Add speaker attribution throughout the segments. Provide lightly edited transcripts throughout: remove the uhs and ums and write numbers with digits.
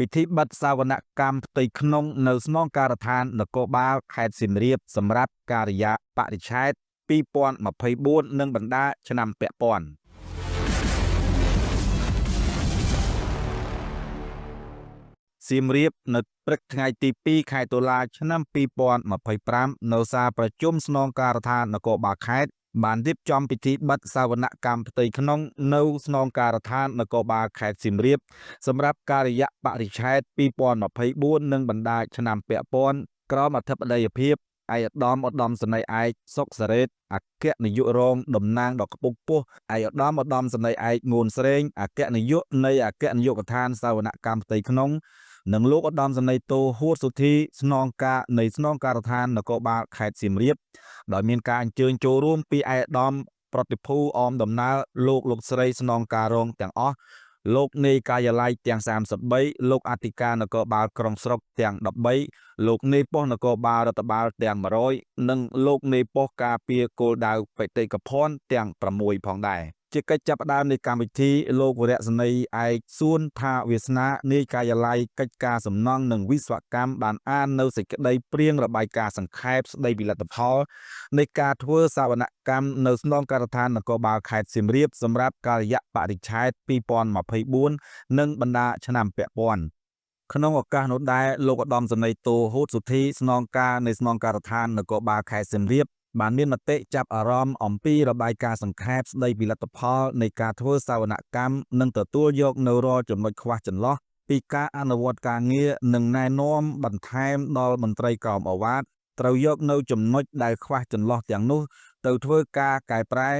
Speaker 1: ពិធីបិទសវនកម្មផ្ទៃក្នុងនៅស្នងការដ្ឋាននគរបាលខេត្តសៀមរាបសម្រាប់ការិយាបរិច្ឆេទ2024និងបណ្ដាឆ្នាំពាក់ព័ន្ធសៀមរាបនៅព្រឹកថ្ងៃទី2ខែតុលាឆ្នាំ2025នៅសាលប្រជុំស្នងការដ្ឋាននគរបាលខេត្តបានរៀបចំពិធីបិទសវនកម្មផ្ទៃក្នុងនៅស្នងការដ្ឋាននគរបាលខេត្តសៀមរាបសម្រាប់ការិយាបរិច្ឆេទ2024និងបណ្ដាឆ្នាំពាក់ព័ន្ធក្រមអធិបតីភាពឯកឧត្តមសេនីយ៍ឯកសុកសរ៉េតអគ្គនាយករងតំណាងដ៏ខ្ពង់ខ្ពស់ឯកឧត្តមសេនីយ៍ឯកងួនស្រេងអគ្គនាយកនៃអគ្គនាយកដ្ឋានសវនកម្មផ្ទៃក្នុងនិងលោកឧត្តមសេនីយ៍តូហួតសុធីស្នងការនៃស្នងការដ្ឋាននគរបាលខេត្តសៀមរាបដោយមានការអញ្ជើញចូលរួមពីឯកឧត្តមប្រតិភូអមដំណើរលោកស្រីស្នងការរងទាំងអស់លោកនាយការិយាល័យទាំង33លោកអធិការនគរបាលក្រុងស្រុកទាំង13លោកនាយប៉ុស្តិ៍នគរបាលរដ្ឋបាលទាំង100និងលោកនាយប៉ុស្តិ៍ការពារគោលដៅបេតិកភណ្ឌទាំង6ផងដែរជាកិច្ចចាប់ផ្ដើមនៃកម្មវិធីលោកវរៈសេនីយ៍ឯកសួនថាវាសនានាយការិយាល័យកិច្ចការសំណង់និងវិស្វកម្មបានអាននៅសេចក្តីព្រាងរបាយការណ៍សង្ខេបស្តីពីលទ្ធផលនៃការធ្វើសវនកម្មនៅស្នងការដ្ឋាននគរបាលខេត្តសៀមរាបសម្រាប់ការិយាបរិច្ឆេទ2024និងបណ្ដាឆ្នាំពាក់ព័ន្ធក្នុងឱកាសនោះដែរលោកឧត្តមសេនីយ៍តូហួតសុធីស្នងការនៃស្នងការដ្ឋាននគរបាលខេត្តសៀមរាបបានមានមតិចាប់អារម្មណ៍អំពីរបាយការណ៍សង្ខេបស្តីពីលទ្ធផលនៃការធ្វើសវនកម្មនិងទទួលយកនៅរាល់ចំណុចខ្វះចន្លោះពីការអនុវត្តការងារនិងណែនាំបន្ថែមដល់មន្ត្រីក្រមឱវាទត្រូវយកនៅចំណុចដែលខ្វះចន្លោះទាំងនោះទៅធ្វើការកែប្រែ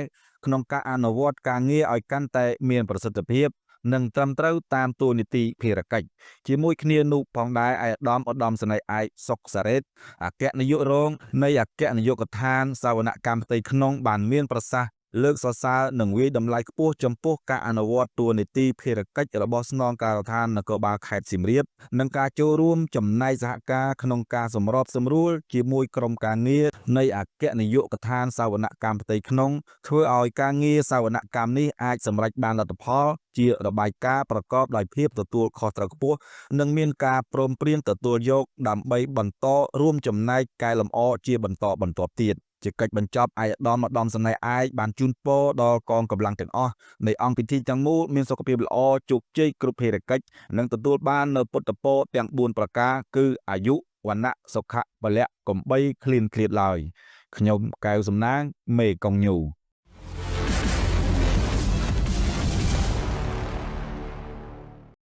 Speaker 1: ក្នុងការអនុវត្តការងារឲ្យកាន់តែមានប្រសិទ្ធភាពនិងត្រឹមត្រូវតាមតួនាទីភារកិច្ចជាមួយគ្នានោះផងដែរឯកឧត្តមសេនីយ៍ឯកសុកសរ៉េតអគ្គនាយករងនៃអគ្គនាយកដ្ឋានសវនកម្មផ្ទៃក្នុងបានមានប្រសាសន៍លើកសរសើរនិងវាយតម្លៃខ្ពស់ចំពោះការអនុវត្តតួនាទីភារកិច្ចរបស់ស្នងការដ្ឋាននគរបាលខេត្តសៀមរាបនិងការចូលរួមចំណែកសហការក្នុងការសម្របសម្រួលជាមួយក្រុមការងារនៃអគ្គនាយកដ្ឋានសវនកម្មផ្ទៃក្នុងធ្វើឲ្យការងារសវនកម្មនេះអាចសម្រេចបានលទ្ធផលជារបាយការណ៍ប្រកបដោយភាពទទួលខុសត្រូវខ្ពស់និងមានការព្រមព្រៀងទទួលយកដើម្បីបន្តរួមចំណែកកែលម្អជាបន្តបន្ទាប់ទៀតជាកិច្ចបញ្ចប់ឯកឧត្តមសេនីយ៍ឯកបានជូនពរដល់កងកម្លាំងទាំងអស់នៃអង្គពិធីទាំងមូលមានសុខភាពល្អជោគជ័យគ្រប់ភារកិច្ចនិងទទួលបាននូវពុទ្ធពរទាំង4ប្រការគឺអាយុវណ្ណៈសុខៈពលៈកំបីឃ្លានឃ្លាតឡើយខ្ញុំកែវសំណាងមេកុងញូ